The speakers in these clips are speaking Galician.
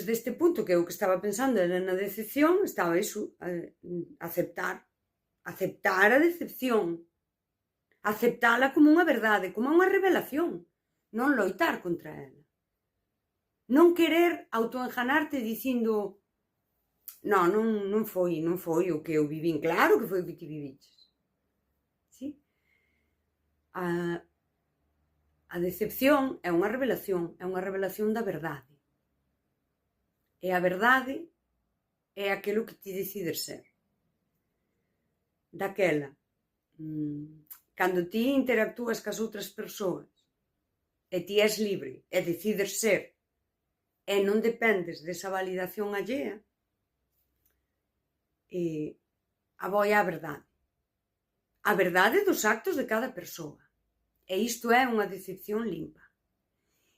desde este punto que eu que estaba pensando era na decepción, estaba iso, aceptar a decepción, aceptala como unha verdade, como unha revelación, non loitar contra ela. Non querer autoenganarte dicindo non foi o que eu vivín, claro que foi o que viviches. Sí? A decepción é unha revelación da verdade. E a verdade é aquilo que ti decides ser. Daquela, cando ti interactúas cas outras persoas e ti és libre e decides ser e non dependes desa validación allea, aboia a verdade. A verdade dos actos de cada persoa. E isto é unha decepción limpa.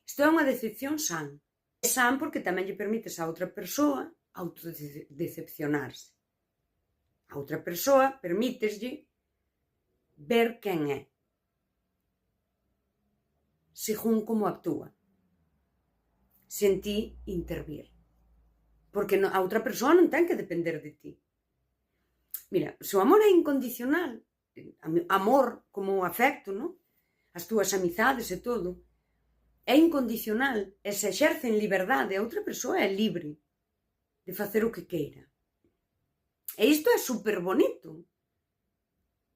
Isto é unha decepción san. É san porque tamén lle permites a outra persoa autodecepcionarse. A outra persoa permíteslle ver quen é, según como actúa, sen ti intervir. Porque a outra persoa non ten que depender de ti. Mira, se o amor é incondicional, amor como afecto, non? As túas amizades e todo, é incondicional e se exerce en liberdade, a outra persoa é libre de facer o que queira. E isto é super bonito.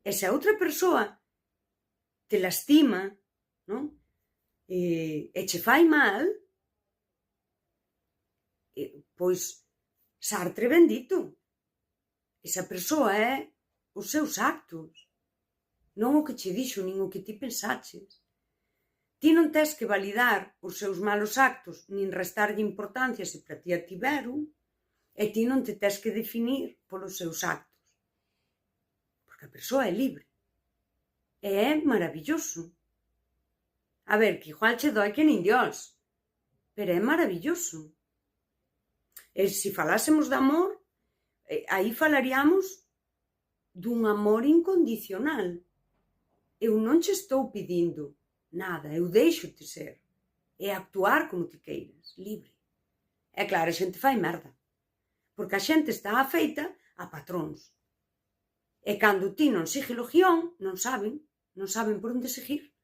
E se a outra persoa te lastima, non? E che fai mal, pois Sartre bendito. Esa persoa é os seus actos, non o que che dixo, nin o que ti pensaches. Ti non tes que validar os seus malos actos, nin restarlle importancia se para ti a tiveron, e ti non te tes que definir polos seus actos. Porque a persoa é libre. E é maravilloso. A ver, que igual che doi que nin Dios, pero é maravilloso. E se falásemos de amor, aí falaríamos dun amor incondicional. Eu non che estou pedindo nada, eu deixo-te ser. E actuar como ti queiras, libre. É claro, a xente fai merda. Porque a xente está afeita a patróns. E cando ti non sigue o guión, non saben por onde seguir.